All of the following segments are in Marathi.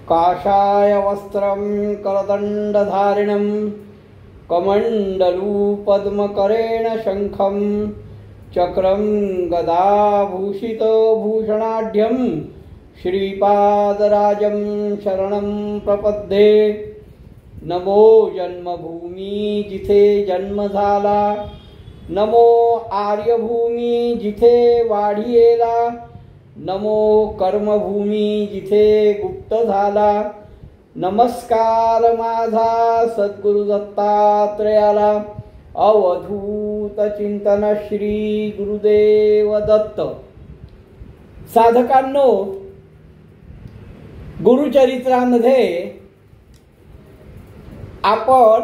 काषाय वस्त्रं करदण्डधारिणं कमण्डलूपद्मकरेण शङ्खं चक्रं गदाभूषितभूषणाढ्यं श्रीपादराजं शरणं प्रपद्ये। नमो जन्मभूमी जिथे जन्म झाला, नमो आर्यभूमी जिथे वाढियेला, नमो कर्मभूमी जिथे गुप्त झाला। नमस्कार माझा सद्गुरु दत्तात्रेयाला, अवधूत चिंतन श्री गुरुदेव दत्त। साधकांनो, गुरुचरित्रामध्ये आपण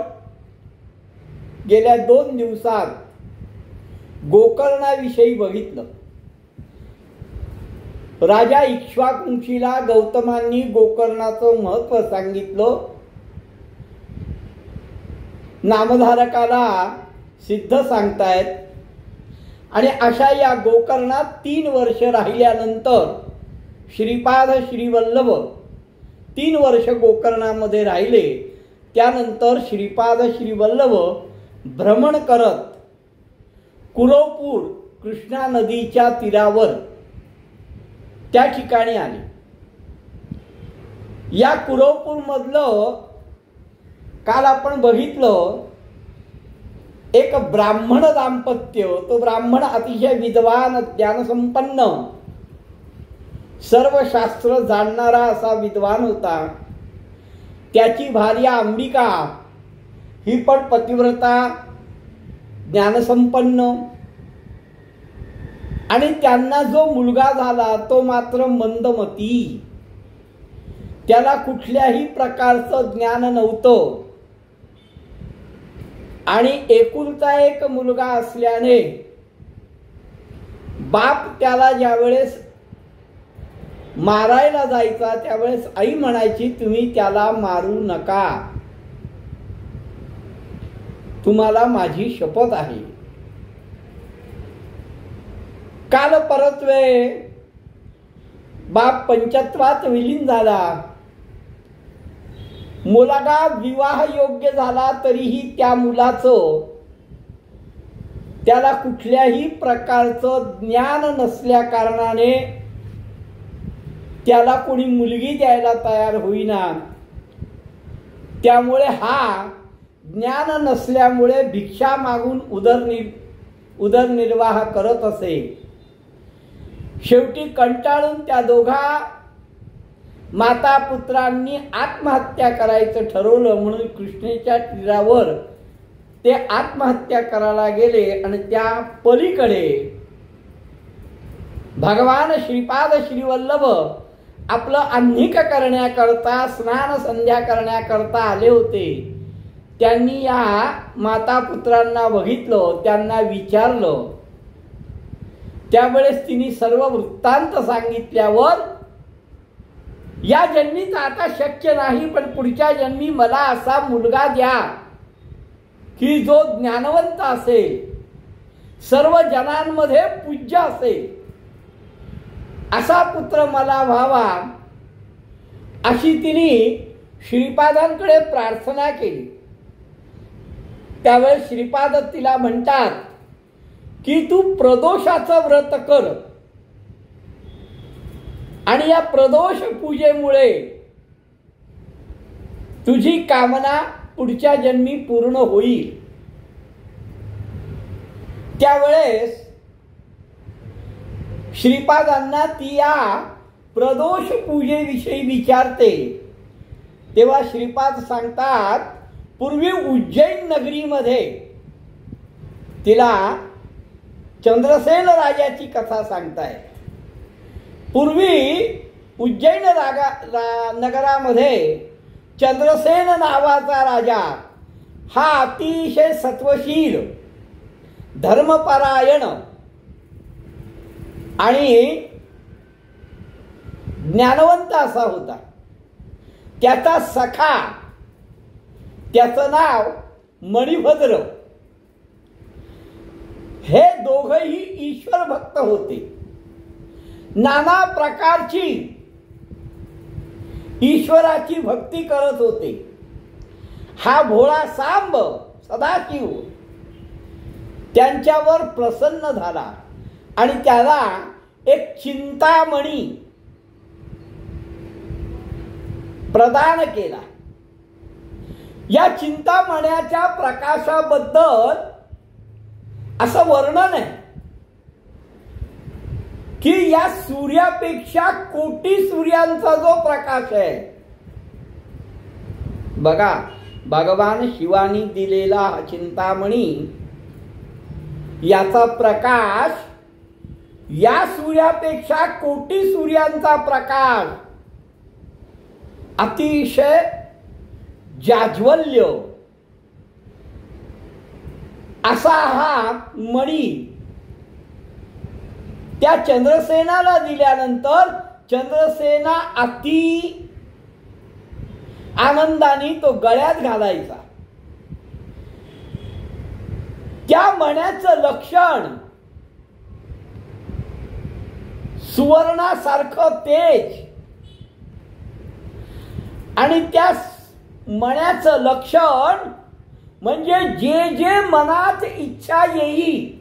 गेल्या 2 दिवसात गोकर्णाविषयी बघितलं। राजा इक्ष्वाकुंशीला गौतमांनी गोकर्णाचं महत्त्व सांगितलं। नामधारकाला सिद्ध सांगतायत आणि अशा या गोकर्णात 3 वर्ष राहिल्यानंतर श्रीपाद श्रीवल्लभ 3 वर्ष गोकर्णामध्ये राहिले। त्यानंतर श्रीपाद श्रीवल्लभ भ्रमण करत कुलोपूर कृष्णा नदीच्या तीरावर त्या ठिकाणी आले। या कुलोपूर मधलं काल आपण बघितलं, एक ब्राह्मण दाम्पत्य, तो ब्राह्मण अतिशय विद्वान ज्ञानसंपन्न सर्व शास्त्र जाणणारा असा विद्वान होता। त्याची भार्या अंबिका ही पण पतिव्रता ज्ञानसंपन्न, आणि त्यांना जो मुलगा झाला तो मात्र मंदमती, त्याला कुठल्याही प्रकारचं ज्ञान नव्हतं आणि एकुलता एक मुलगा असल्याने बाप त्याला ज्यावेळेस मारायला जायचा त्यावेळेस आई म्हणायची, तुम्ही त्याला मारू नका, तुम्हाला माझी शपथ आहे। काल परत्वे बाप पंचत्वात विलीन झाला, मुलगा विवाह योग्य झाला तरीही त्या मुलाचं त्याला कुठल्याही प्रकारचं ज्ञान नसल्या कारणाने त्याला कोणी मुलगी द्यायला तयार होईना। त्यामुळे हा ज्ञान नसल्यामुळे भिक्षा मागून उदरनिर्वाह करत असे। शेवटी कंटाळून त्या दोघा माता पुत्रांनी आत्महत्या करायचं ठरवलं, म्हणून कृष्णेच्या तीरावर ते आत्महत्या करायला गेले। आणि त्या पलीकडे भगवान श्रीपाद श्रीवल्लभ आपलं आह्निक करण्याकरता, स्नान संध्या करण्याकरता आले होते। त्यांनी या माता पुत्रांना बघितलं, त्यांना विचारलं। त्यावेळेस तिने सर्व वृत्तांत सांगितल्यावर, या जन्मी तर आता शक्य नाही, पण पुढच्या जन्मी मला असा मुलगा द्या की जो ज्ञानवंत असेल, सर्व जनांमध्ये पूज्य असेल, असा पुत्र मला व्हावा, अशी तिने श्रीपादांकडे प्रार्थना केली। त्यावेळेस श्रीपाद तिला म्हणतात की तू प्रदोषाचं व्रत कर आणि या प्रदोष पूजेमुळे तुझी कामना पुढच्या जन्मी पूर्ण होईल। त्यावेळेस श्रीपादांना ती या प्रदोष पूजेविषयी विचारते, तेव्हा श्रीपाद सांगतात, पूर्वी उज्जैन नगरीमध्ये तिला चंद्रसेन राजाची कथा सांगताय। पूर्वी उज्जैन नगरामध्ये चंद्रसेन नावाचा राजा हा अतिशय सत्वशील, धर्मपरायण आणि ज्ञानवंत असा होता। त्याचा सखा, त्याचं नाव मणिभद्र, हे दोघंही ईश्वर भक्त होते। नाना प्रकारची ईश्वराची भक्ती करत होते. हा भोळा सांब सदाशिव त्यांच्यावर प्रसन्न झाला आणि त्याला एक चिंतामणी प्रदान केला. या चिंतामण्याच्या प्रकाशाबद्दल असं वर्णन आहे की या सूर्यापेक्षा कोटी सूर्यांचा जो प्रकाश आहे, बघा भगवान शिवानी दिलेला हा चिंतामणी, याचा प्रकाश या सूर्यापेक्षा कोटी सूर्यांचा प्रकाश, अतिशय जाज्वल्य असा हा मणी त्या चंद्रसेनाला दिल्यानंतर चंद्रसेना अति आनंदाने तो गळ्यात घालायचा. त्या मण्याचं लक्षण सुवर्णासारखं तेज आणि त्या मण्याचं लक्षण म्हणजे जे जे मनात इच्छा येईल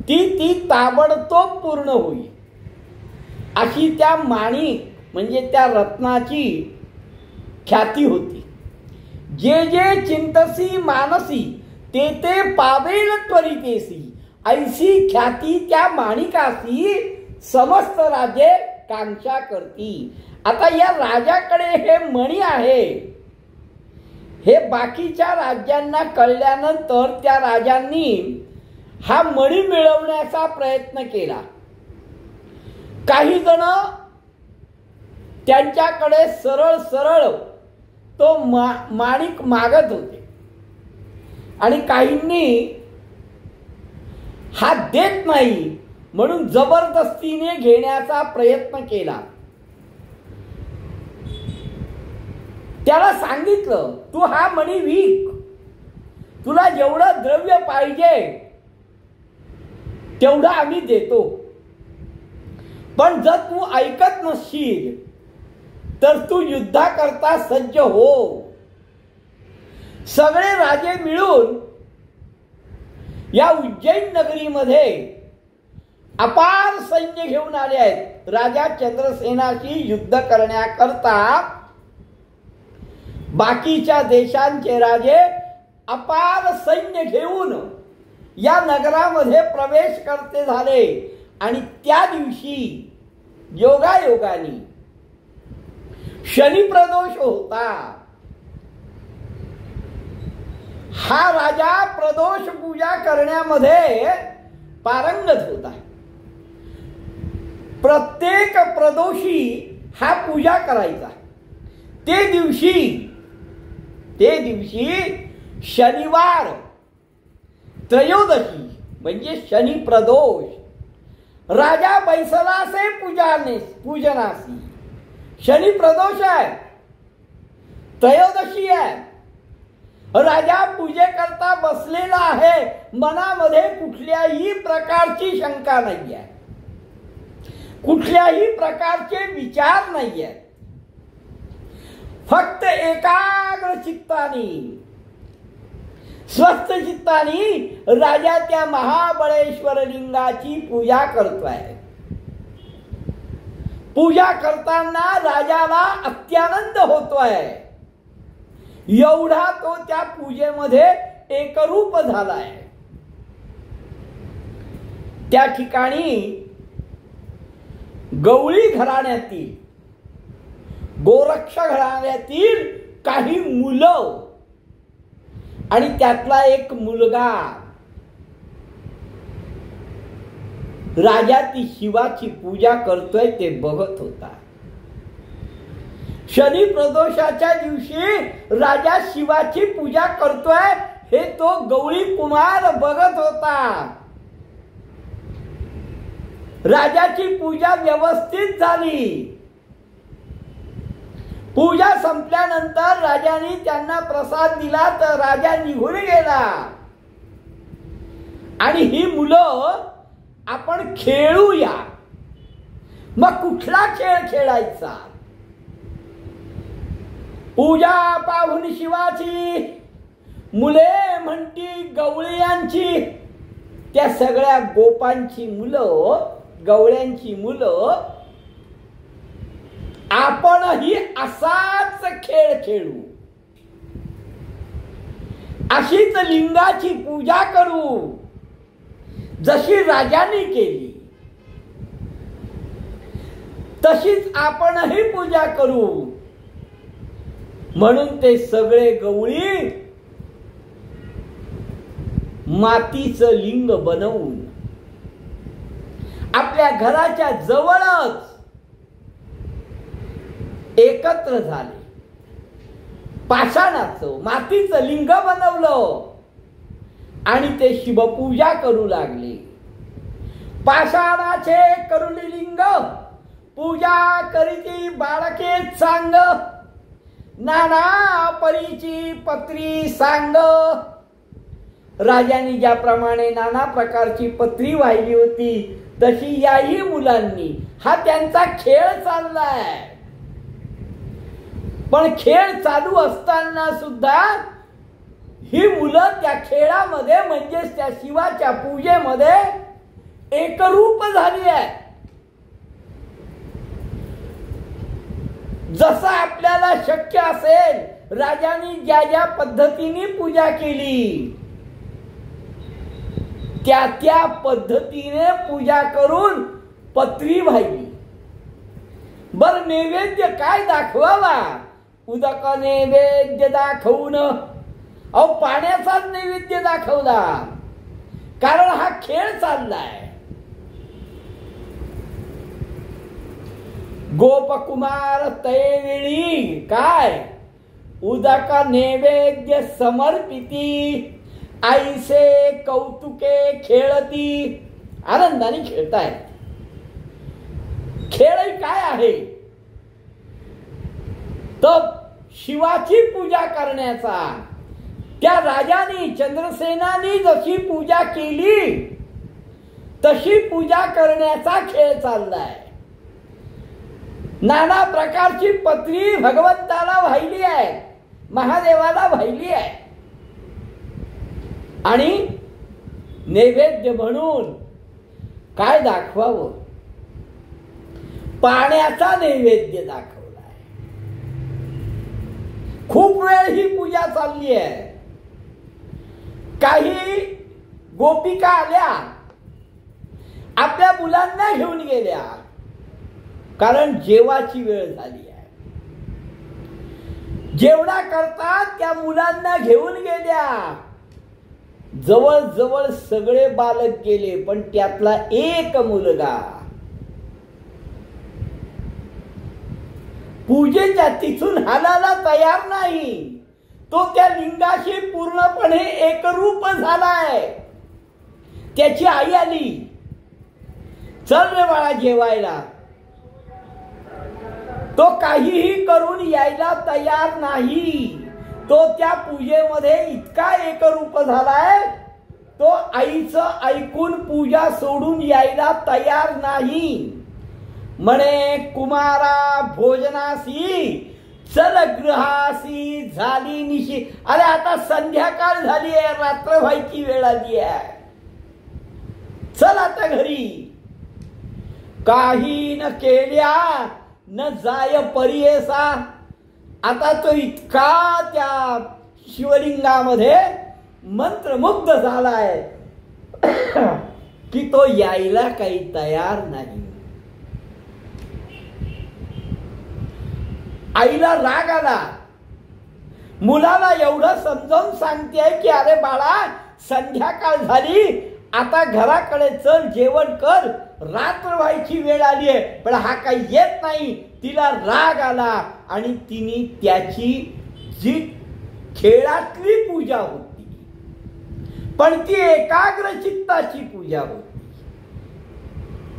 ती ताबडतोब पूर्ण होईल, अशी त्या माणिक म्हणजे त्या रत्नाची ख्याती होती. जे जे चिंतसी मानसी ते ते पावेल त्वरितेसी, ऐसी ख्याती त्या माणिकासी समस्त राजे कांक्षा करती. आता या राजाकडे हे मणी आहे हे बाकीच्या राज्यांना कळल्यानंतर त्या राजांनी हा मणी मिळवण्याचा प्रयत्न केला. काही जण त्यांच्याकडे सरळ सरळ तो माणिक मागत होते आणि काहींनी हा देत नाही म्हणून जबरदस्तीने घेण्याचा प्रयत्न केला. त्याला सांगितलं, तू हा मणी विक, तुला जेवढं द्रव्य पाहिजे तेवढं आम्ही देतो, पण जर तू ऐकत नसशील तर तू युद्धाकरता सज्ज हो. सगळे राजे मिळून या उज्जैन नगरीमध्ये अपार सैन्य घेऊन आले आहेत. राजा चंद्रसेनाशी युद्ध करण्याकरता बाकीच्या देशांचे राजे अपार सैन्य घेऊन या नगरामध्ये प्रवेश करते झाले आणि त्या दिवशी योगायोगाने शनी प्रदोष होता. हा राजा प्रदोष पूजा करण्यामध्ये पारंगत होता. प्रत्येक प्रदोषी हा पूजा करायचा. ते दिवशी शनिवार त्रयोदशी म्हणजे शनी प्रदोष, राजा बैसला से पूजनासी. शनी प्रदोष आहे, त्रयोदशी आहे, राजा पूजेकरता बसलेला आहे. मनामध्ये कुठल्याही प्रकारची शंका नाही आहे, कुठल्याही प्रकारचे विचार नाही आहेत. फक्त एकाग्र चित्तानी स्वस्थ चित्तानी राजा त्या महाबळेश्वर लिंगाची पूजा करतोय. पूजा करताना राजाला अत्यानंद होतोय. एवढा तो त्या पूजेमध्ये एकरूप झालाय. त्या ठिकाणी गवळी घराण्यातील गोरक्ष घराण्यातील काही मुलं आणि त्यातला एक मुलगा राजा ती शिवाची पूजा करतोय ते बघत होता. शनी प्रदोषाच्या दिवशी राजा शिवाची पूजा करतोय हे तो गवळी कुमार बघत होता. राजाची पूजा व्यवस्थित झाली. पूजा संपल्यानंतर राजाने त्यांना प्रसाद दिला तर राजा निघून गेला आणि ही मुलं आपण खेळूया मग कुठला खेळ खेळायचा? पूजा पाहून शिवाची मुले म्हणती गवळ्यांची, त्या सगळ्या गोपांची मुलं, गवळ्यांची मुलं, आपणही असाच खेळ खेळू, अशीच लिंगाची पूजा करू जशी राजांनी केली, तशीच आपणही पूजा करू. म्हणून ते सगळे गवळी मातीचं लिंग बनवून आपल्या घराच्या जवळच एकत्र झाले. पाषाणाचं मातीचं लिंग बनवलं आणि ते शिवपूजा करू लागले. पाषाणाचे करुली लिंग पूजा करीती बाळके सांग, नाना परीची पत्री सांग. राजांनी ज्याप्रमाणे नाना प्रकारची पत्री वाहिली होती तशी याही मुलांनी, हा त्यांचा खेळ चाललाय. पण खेळ चालू असताना सुद्धा ही मुलं त्या खेळामध्ये म्हणजेच त्या शिवाच्या पूजेमध्ये एकरूप झाली आहे. जसं आपल्याला शक्य असेल राजांनी ज्या ज्या पद्धतीने पूजा केली त्या त्या पद्धतीने पूजा करून पत्री वाहिली. बर नैवेद्य काय दाखवावा? उदक नैवेद्य दाखवून अहो पाण्याचाच नैवेद्य दाखवला, कारण हा खेळ चाललाय. गोपकुमार तैवेळी काय उदक नैवेद्य समर्पिती, आईसे कौतुके खेळती. आनंदाने खेळतायत. खेळ काय आहे तर शिवाची पूजा करण्याचा. त्या राजाने चंद्रसेनाने जशी पूजा केली तशी पूजा करण्याचा खेळ चाललाय. नाना प्रकारची पत्री भगवंताला वाहिली आहे, महादेवाला वाहिली आहे आणि नैवेद्य म्हणून काय दाखवावं? पाण्याचा नैवेद्य दाखवलाय. खूप वेळ ही पूजा चालली आहे. काही गोपिका आल्या, आपल्या मुलांना घेऊन गेल्या, कारण जेवाची वेळ झाली आहे. जेवणा करता त्या मुलांना घेऊन गेल्या. जवळ जवळ सगळे बालक गेले, पण त्यातला एक मुलगा पूजेच्या तिथून हालायला तयार नाही. तो त्या लिंगाशी पूर्णपणे एकरूप झालाय. त्याची आई आली, चल रे बाळा जेवायला. तो काहीही करून यायला तयार नाही. तो त्या पूजेमध्ये इतका एकरूप झालाय, तो आईचं ऐकून पूजा सोडून यायला तयार नाही. म्हणे कुमारा भोजनासी चल गृहासी झाली निशी. अरे आता संध्याकाळ झाली आहे, रात्र व्हायची वेळ आली आहे, चल आता घरी. काही न केल्या न जाय परियेसा. आता तो इतका त्या शिवलिंगामध्ये मंत्रमुग्ध झालाय की तो यायला काही तयार नाही. आईला राग आला. मुलाला एवढं समजावून सांगते की अरे बाळा संध्याकाळ झाली, आता घराकडे चल, जेवण कर, रात्र व्हायची वेळ आली आहे. पण हा काही येत नाही. तिला राग आला आणि तिने त्याची जी खेळातली पूजा होती पण ती एकाग्र चित्ताची पूजा होती,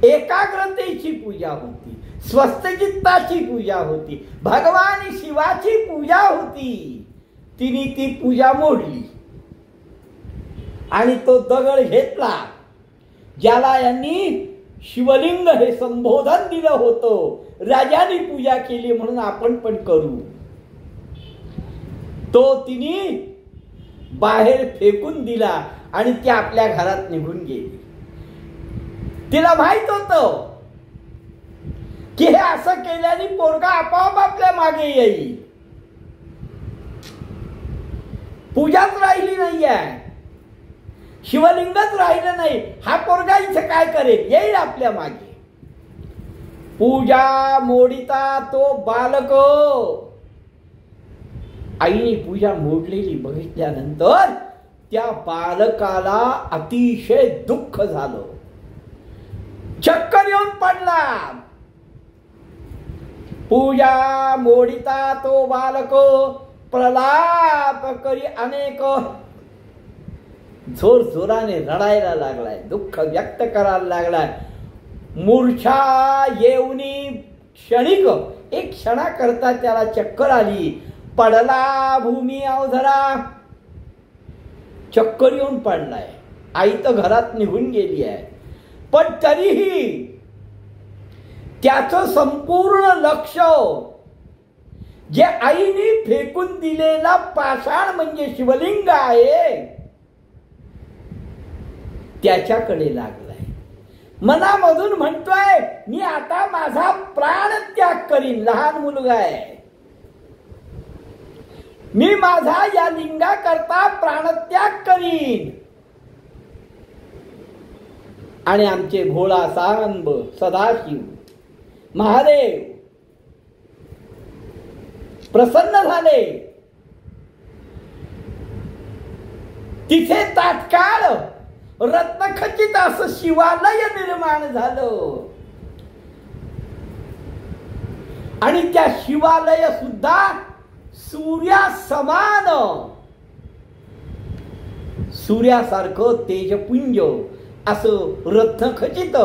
एकाग्रतेची पूजा होती, स्वस्थ चित्ताची पूजा होती, भगवान शिवाची पूजा होती. तिने ती पूजा मोडली आणि तो दगड घेतला ज्याला यांनी शिवलिंग हे संबोधन दिलं होतं, राजाने पूजा केली म्हणून आपण पण करू. तो तिने बाहेर फेकून दिला आणि ती आपल्या घरात निघून गेली. तिला माहित होतं की हे असं केल्याने पोरगा आपोआप आपल्या मागे येईल. पूजाच राहिली नाहीये, शिवलिंगच राहिलं नाही. हा पोरगा इथे काय करेल, येईल आपल्या मागे. पूजा मोडिता तो बालक. आईने पूजा मोडलेली बघितल्यानंतर त्या बालकाला अतिशय दुःख झालं, चक्कर येऊन पडला. पूजा मोडिता तो बालक प्रलाप करी अनेक. जोर जोराने रडायला लागलाय, दुःख व्यक्त करायला लागलाय. मूर्छा येऊनी क्षणिक, एक क्षणा करता त्याला चक्कर आली. पडला भूमी अवधरा, चक्कर येऊन पडलाय. आई तर घरात निघून गेली आहे, पण तरीही त्याचं संपूर्ण लक्ष जे आईने फेकून दिलेला पाषाण म्हणजे शिवलिंग आहे त्याच्याकडे लागलाय. मनामधून म्हणतोय मी आता माझा प्राण त्याग करीन. लहान मुलगा आहे, मी माझा या लिंगाकरता प्राणत्याग करीन. आणि आमचे भोळा सांब सदाशिव महादेव प्रसन्न झाले. तिथे तात्काळ रत्नखचित असं शिवालय निर्माण झालं. आणि त्या शिवालय सुद्धा सूर्यासमान, सूर्यासारखं तेजपुंज असं रत्नखचित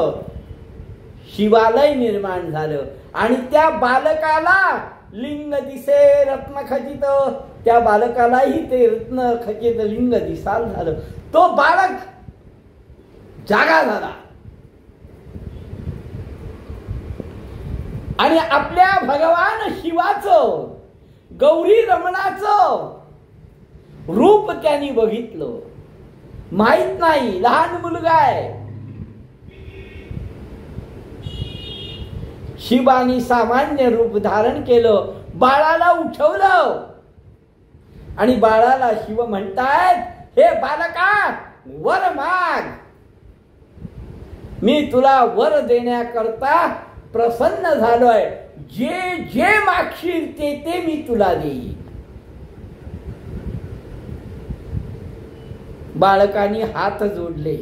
शिवालय निर्माण झालं. आणि त्या बालकाला लिंग दिसे रत्नखचित, त्या बालकालाही ते रत्नखचित लिंग दिसाल झालं. तो बालक जागा झाला आणि आपल्या भगवान शिवाचं, गौरी रमणाचं रूप त्यांनी बघितलं. माहित नाही, लहान मुलगा आहे. शिवानी सामान्य रूप धारण केलं, बाळाला उठवलं आणि बाळाला शिव म्हणतायत, हे बालका वर माग, मी तुला वर देण्याकरता प्रसन्न झालोय. जे जे मागशील ते ते मी तुला देईन. बालकाने हात जोडले.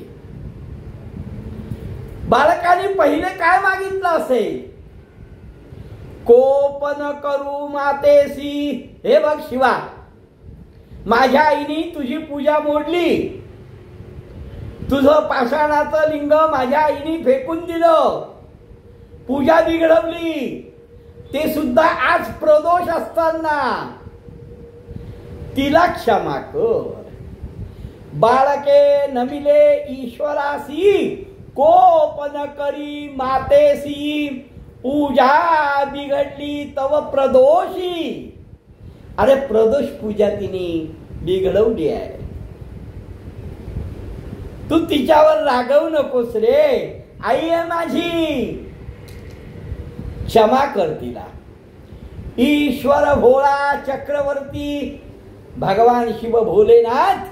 बालकाने पहिले काय मागितलं असेल, कोपन करू मातेसी. हे बघ शिवा, माझ्या आईने तुझी पूजा मोडली, तुझं पाषाणाचं लिंग माझ्या आईने फेकून दिलं, पूजा बिघडवली, ते सुद्धा आज प्रदोष असताना. तिला क्षमा कर. बाळके नमिले ईश्वरासी, कोपन करी मातेसी, पूजा बिघडली तव प्रदोषी. अरे प्रदोष पूजा तिने बिघडवली आहे, तू तिच्यावर रागवू नकोस रे. आई आहे माझी, क्षमा कर तिला. ईश्वर भोळा चक्रवर्ती भगवान शिव भोलेनाथ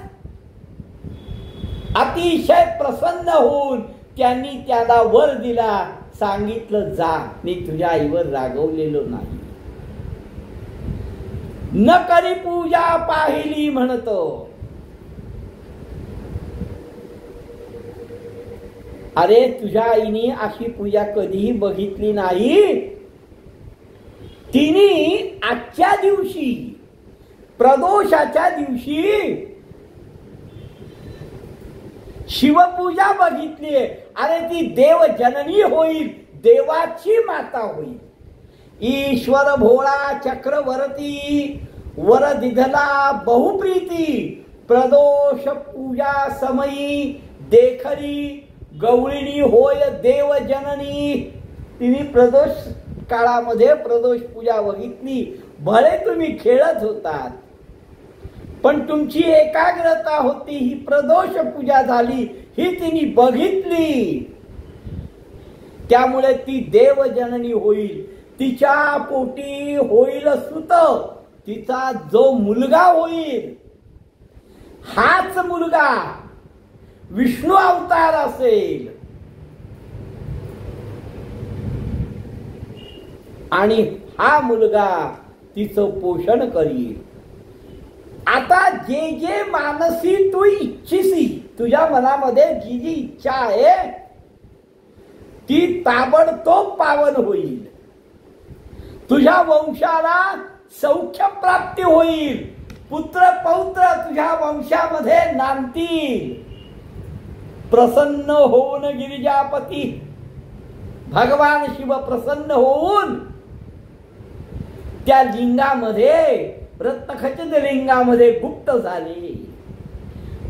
अतिशय प्रसन्न होऊन त्यांनी त्याला वर दिला. सांगितलं, जा, मी तुझ्या आईवर रागवलेलो नाही. न करी पूजा पाहिली म्हणतो. अरे तुझ्या आईने अशी पूजा कधीही बघितली नाही. तिने आजच्या दिवशी, प्रदोषाच्या दिवशी शिवपूजा बघितली. अरे ती देव जननी होईल, देवाची माता होईल. ईश्वर भोळा चक्रवर्ती वर दिधला बहुप्रीती, प्रदोष पूजा समयी देखरी गवळिणी होय देवजननी. तिने प्रदोष काळामध्ये प्रदोष पूजा बघितली. भले तुम्ही खेळत होतात, पण तुमची एकाग्रता होती. ही प्रदोष पूजा झाली, ही तिने बघितली. त्यामुळे ती देवजननी होईल. तिच्या पोटी होईल सुत. तिचा जो मुलगा होईल, हाच मुलगा विष्णू अवतार असेल. आणि हा मुलगा तिचं पोषण करील. आता जे जे मानसी तू इच्छिसी, तुझ्या मनामध्ये जी जी इच्छा आहे ती ताबडतोब पावन होईल. तुझ्या वंशाला सौख्य प्राप्ती होईल. पुत्र पौत्र तुझ्या वंशामध्ये नांदतील. प्रसन्न होऊन गिरिजापती भगवान शिव प्रसन्न होऊन त्या लिंगामध्ये, रत्नखचित लिंगामध्ये गुप्त झाले.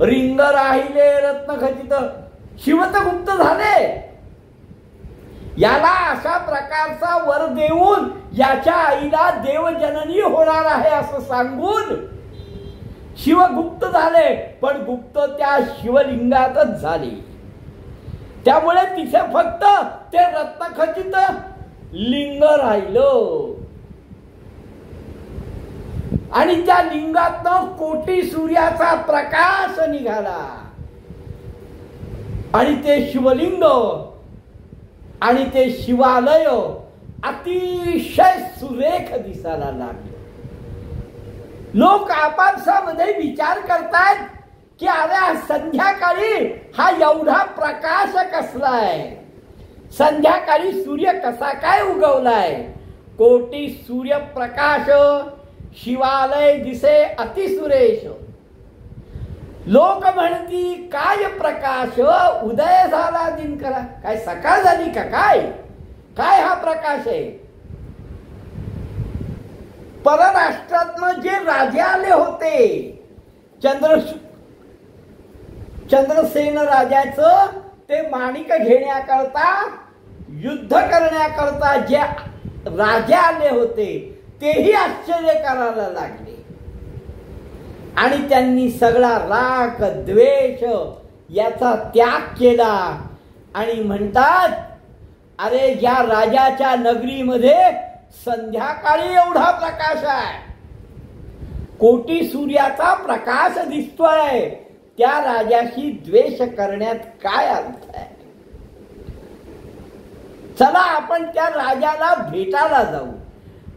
रिंग राहिले रत्नखचित, शिव तर गुप्त झाले. याला अशा प्रकारचा वर देऊन याच्या आईला देवजननी होणार आहे असं सांगून शिव गुप्त झाले. पण गुप्त त्या शिवलिंगातच झाले. त्यामुळे तिथे फक्त ते रत्नखचित लिंग राहिलं. आणि त्या लिंगातनं कोटी सूर्याचा प्रकाश निघाला. आणि ते शिवलिंग आणि ते शिवालय अतिशय सुरेख दिसायला लागले. लोक आपापसामध्ये विचार करतात की अरे संध्याकाळी हा एवढा प्रकाश कसलाय, संध्याकाळी सूर्य कसा काय उगवलाय. कोटी सूर्यप्रकाश शिवालय दिसे अतिसुरेश. लोक म्हणती काय प्रकाश, उदय झाला दिनकरा. काय सकाळ झाली का काय, काय हा प्रकाश आहे. परराष्ट्रातनं जे राजे आले होते, चंद्रसेन राजाचं ते माणिक घेण्याकरता, युद्ध करण्याकरता जे राजे आले होते तेही आश्चर्य करायला लागले. आणि त्यांनी सगळा राग द्वेष याचा त्याग केला. आणि म्हणतात अरे या राजाच्या नगरीमध्ये संध्याकाळी एवढा प्रकाश आहे, कोटी सूर्याचा प्रकाश दिसतोय, त्या राजाशी द्वेष करण्यात काय अर्थ आहे. चला आपण त्या राजाला भेटायला जाऊ.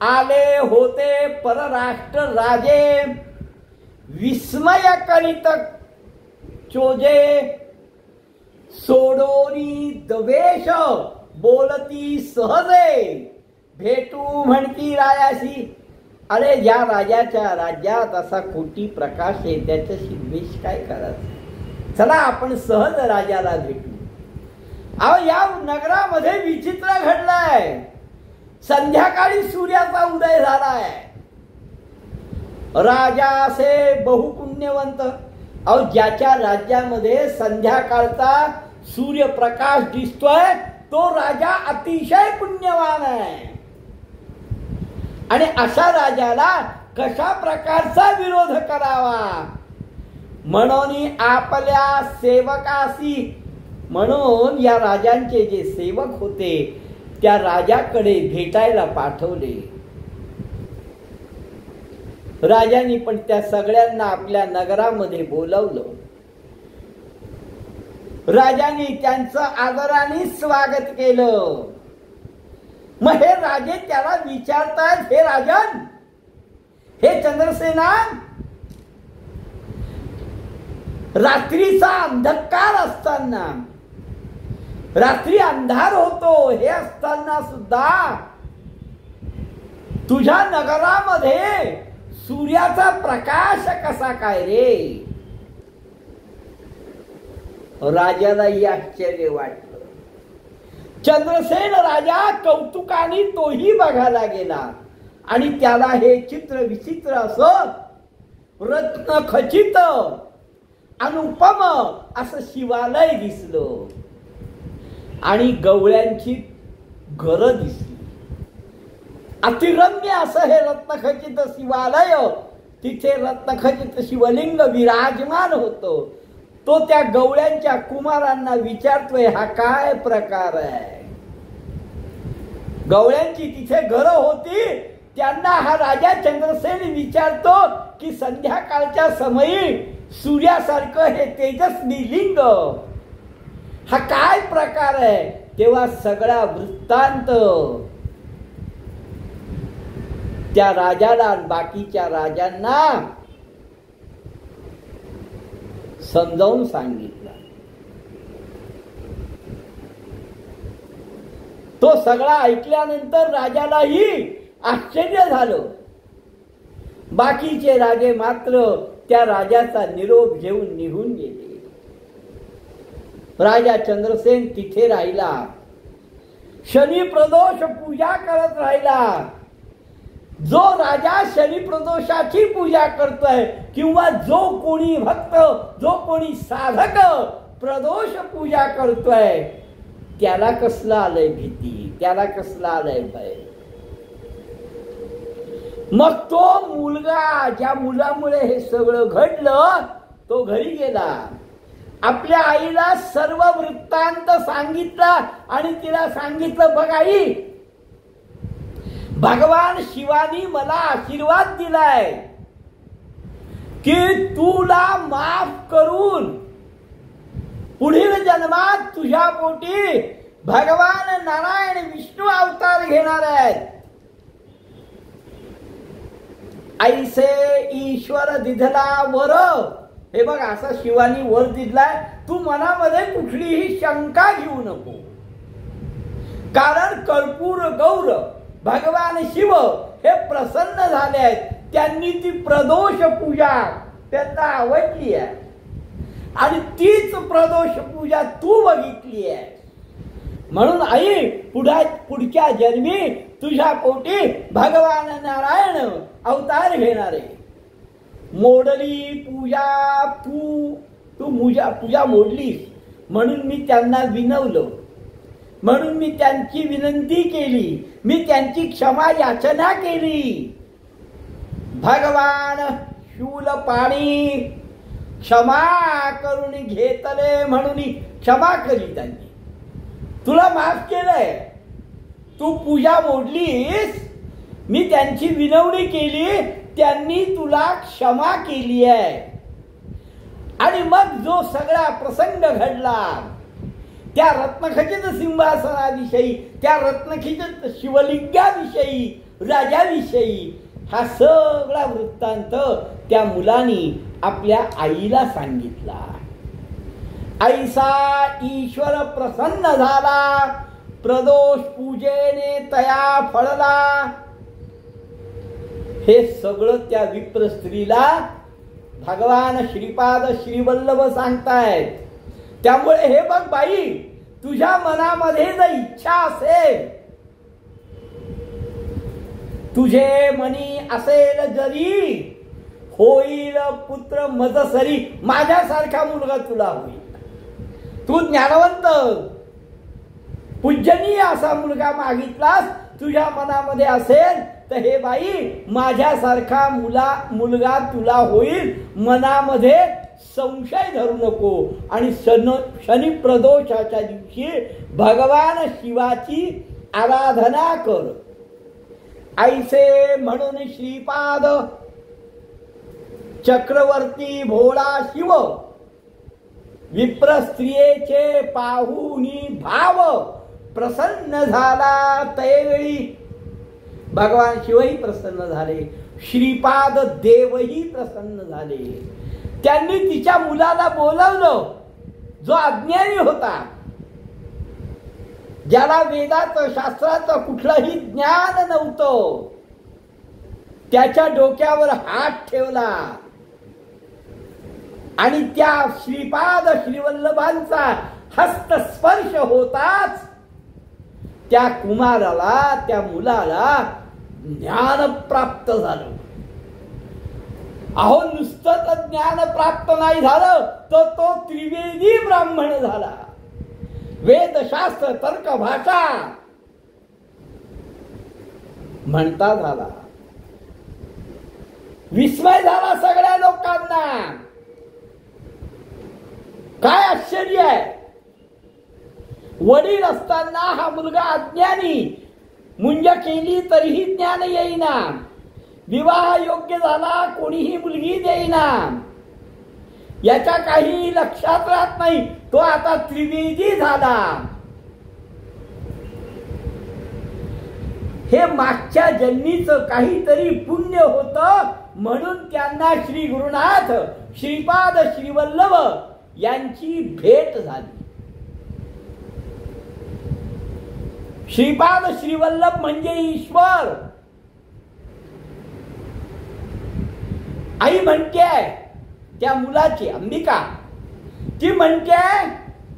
आले होते परराष्ट्र राजे, विस्मय करीत चोजे, सोडोनी द्वेष बोलती सहजे, भेटू म्हणती रायाशी. अरे या राजाच्या राज्यात असा कोटी प्रकाश आहे, त्याच्याशी द्वेष काय करायचं. चला आपण सहज राजाला भेटू. अहो या नगरामध्ये विचित्र घडलंय. संध्याकाळी सूर्याचा उदय झालाय. राजा असे बहुपुण्यवंत. अहो ज्याच्या राज्यामध्ये संध्याकाळचा सूर्यप्रकाश दिसतोय तो राजा अतिशय पुण्यवान आहे. आणि अशा राजाला कशा प्रकारचा विरोध करावा. म्हणून आपल्या सेवकासी, म्हणून या राजांचे जे सेवक होते त्या राजाकडे भेटायला पाठवले. राजांनी पण त्या सगळ्यांना आपल्या नगरामध्ये बोलवलं. राजांनी त्यांचं आदराने स्वागत केलं. मग हे राजे त्याला विचारतात, हे राजन, हे चंद्रसेना, रात्रीचा अंधकार असताना, रात्री अंधार होतो हे असताना सुद्धा तुझ्या नगरामध्ये सूर्याचा प्रकाश कसा काय रे. राजालाही आश्चर्य वाटलं. चंद्रसेन राजा कौतुकाने तोही बघायला गेला. आणि त्याला हे चित्र विचित्र असं रत्न खचित अनुपम असं शिवालय दिसलं. आणि गवळ्यांची घरं दिसली. अतिरम्य असं हे रत्नखचित शिवालय, तिथे रत्नखचित शिवलिंग विराजमान होतं. तो त्या गवळ्यांच्या कुमारांना विचारतोय, हा काय प्रकार आहे? गवळ्यांची तिथे घरं होती. त्यांना हा राजा चंद्रसेन विचारतो की संध्याकाळच्या समयी सूर्यासारखं हे तेजस्वी लिंग, हा काय प्रकार आहे? तेव्हा सगळा वृत्तांत त्या राजाला आणि बाकीच्या राजांना समजावून सांगितला. तो सगळा ऐकल्यानंतर राजालाही आश्चर्य झालं. बाकीचे राजे मात्र त्या राजाचा निरोप घेऊन निघून गेले. राजा चंद्रसेन तिथे राहिला, शनी प्रदोष पूजा करत राहिला. जो राजा शनी प्रदोषाची पूजा करतोय किंवा जो कोणी भक्त, जो कोणी साधक प्रदोष पूजा करतोय, त्याला कसलं आलंय भीती, त्याला कसलं आलंय भय. मग तो मुलगा, ज्या मुलामुळे हे सगळं घडलं, तो घरी गेला. आपल्या आईला सर्व वृत्तांत सांगितला आणि तिला सांगितलं, बघ आई, भगवान शिवानी मला आशीर्वाद दिलाय की तुला माफ करून पुढील जन्मात तुझ्या पोटी भगवान नारायण विष्णू अवतार घेणार आहेत. ऐसे ईश्वर दिधला वर, हे बघ असा शिवानी वर दिलाय. तू मनामध्ये कुठलीही शंका घेऊ नको, कारण कर्पूर गौर भगवान शिव हे प्रसन्न झाले आहेत. त्यांनी ती प्रदोष पूजा त्यांना आवडली आहे आणि तीच प्रदोष पूजा तू बघितली आहे. म्हणून आई, पुढच्या जन्मी तुझ्या पोटी भगवान नारायण अवतार घेणारे. मोडली पूजा, तू पूजा मोडलीस म्हणून मी त्यांना विनवलं, म्हणून मी त्यांची विनंती केली, मी त्यांची क्षमा याचना केली. भगवान शूल पाणी क्षमा करून घेतले म्हणून क्षमा केली त्यांनी. तुला माफ केलंय, तू पूजा मोडलीस, मी त्यांची विनवणी केली, त्यांनी तुला क्षमा केली आहे. आणि मग जो सगळा प्रसंग घडला त्या रत्नखचित सिंहासनाविषयी, त्या रत्नखचित शिवलिंगाविषयी, राजाविषयी, हा सगळा वृत्तांत त्या मुलानी आपल्या आईला सांगितला. ऐसा ईश्वर प्रसन्न झाला, प्रदोष पूजेने तया फळला. हे सगळं त्या विप्र स्त्रीला भगवान श्रीपाद श्रीवल्लभ सांगतायत. त्यामुळे हे बघ बाई, तुझ्या मनामध्ये जर इच्छा असेल, तुझे मनी असेल जरी, होईल पुत्र मजसरी, माझ्यासारखा मुलगा तुला होईल. तू ज्ञानवंत पूजनीय असा मुलगा मागितलास, तुझ्या मनामध्ये असेल तर हे बाई, माझ्यासारखा मुलगा तुला होईल. मनामध्ये संशय धरू नको आणि शनी प्रदोषाच्या दिवशी भगवान शिवाची आराधना कर. ऐसे म्हणून श्रीपाद चक्रवर्ती भोळा शिव विप्र स्त्रियेचे पाहुनी भाव प्रसन्न झाला. त्यावेळी भगवान शिवही प्रसन्न झाले, श्रीपाद देवही प्रसन्न झाले. त्यांनी तिच्या मुलाला बोलावलं, जो अज्ञानी होता, ज्याला वेदाचं शास्त्राचं कुठलंही ज्ञान नव्हतं. त्याच्या डोक्यावर हात ठेवला आणि त्या श्रीपाद श्रीवल्लभांचा हस्तस्पर्श होताच त्या कुमाराला, त्या मुलाला ज्ञान प्राप्त झालं. अहो, नुसतं ज्ञान प्राप्त नाही झालं तर तो त्रिवेदी ब्राह्मण झाला. वेदशास्त्र तर्क भाषा म्हणता झाला. विस्मय झाला सगळ्या लोकांना. काय आश्चर्य आहे, वडील असताना हा मुलगा अज्ञानी, मुंज केली तरीही ज्ञान येईना, विवाह योग्य झाला कोणीही मुलगी देईना, याच्या काही लक्षात राहत नाही, तो आता त्रिवेदी झाला. हे मागच्या जन्मीचं काहीतरी पुण्य होतं म्हणून त्यांना श्री गुरुनाथ श्रीपाद श्रीवल्लभ यांची भेट झाली. श्रीपाद श्रीवल्लभ म्हणजे ईश्वर. आई म्हणते त्या मुलाची अंबिका, ती म्हणते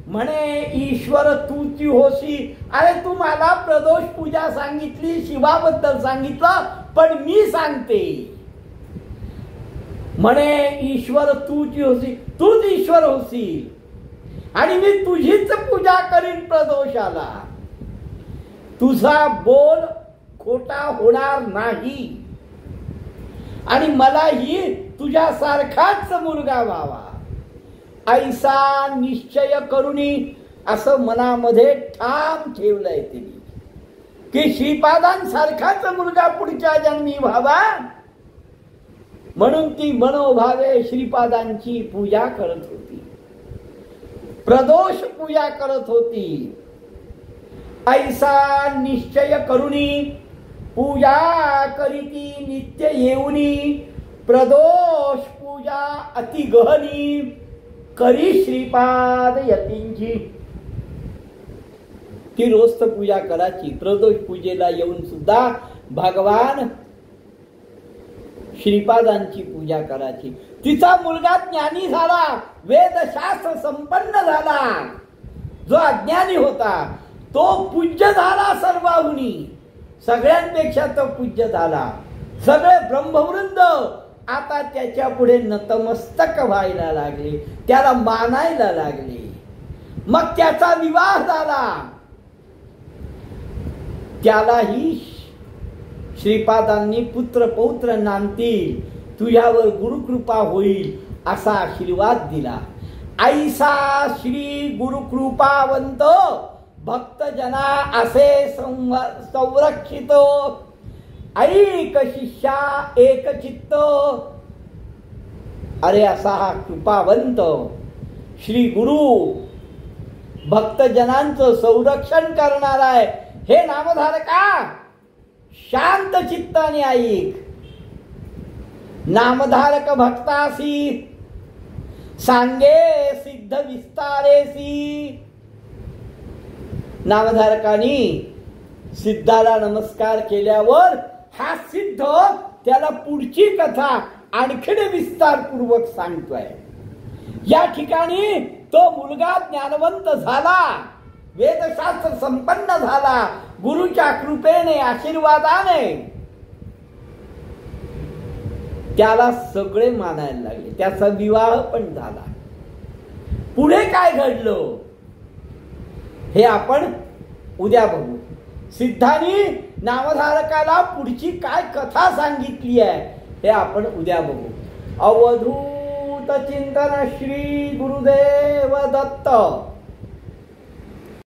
म्हणे ईश्वर तूची होशी. अरे तू मला प्रदोष पूजा सांगितली, शिवाबद्दल सांगितलं, पण मी सांगते म्हणे ईश्वर तूची होशी, तूच ईश्वर होशील आणि मी तुझीच पूजा करीन प्रदोषाला. तुझा बोल खोटा होणार नाही आणि मलाही तुझ्यासारखाच मुलगा व्हावा ऐसा निश्चय करुनी, असं मनामध्ये ठाम ठेवलंय तिने की श्रीपादांसारखाच मुलगा पुढच्या जन्मी व्हावा. म्हणून ती मनोभावे श्रीपादांची पूजा करत होती, प्रदोष पूजा करत होती. ऐसा निश्चय करुनी पूजा करीती नित्य येऊनी, प्रदोष पूजा अति गहनी करी श्रीपाद यतींची. ती रोज पूजा करायची, प्रदोष पूजेला येऊन सुद्धा भगवान श्रीपादांची पूजा करायची. तिचा मुलगा ज्ञानी झाला, वेदशास्त्र संपन्न झाला. जो अज्ञानी होता तो पूज्य झाला सर्वाहुनी, सगळ्यांपेक्षा तो पूज्य झाला. सगळे ब्रह्मवृंद आता त्याच्या पुढे नतमस्तक व्हायला लागले, त्याला मानायला लागले. मग त्याचा विवाह झाला. त्यालाही श्रीपादांनी पुत्र पौत्र नांदतील, तुझ्यावर गुरुकृपा होईल असा आशीर्वाद दिला. ऐसा श्री गुरुकृपावंत भक्तजना असे संरक्षित, ऐक शिष्या एक चित्त. अरे असा हा कृपावंत श्री गुरु भक्तजनांचं संरक्षण करणार आहे. हे नामधारका शांत चित्ताने ऐक. नामधारक भक्तासी सांगे सिद्ध विस्तारेसी. नामधारकानी सिद्धाला नमस्कार केल्यावर हा सिद्ध त्याला पुढची कथा आणखीन विस्तारपूर्वक सांगतोय. या ठिकाणी तो मुलगा ज्ञानवंत झाला, वेदशास्त्र संपन्न झाला, गुरुच्या कृपेने आशीर्वादाने त्याला सगळे मानायला लागले. त्याचा विवाह पण झाला. पुढे काय घडलं हे आपण उद्या बघू. सिद्धांनी नामधारकाला पुढची काय कथा सांगितली आहे हे आपण उद्या बघू. अवधूत चिंतन श्री गुरुदेव दत्त.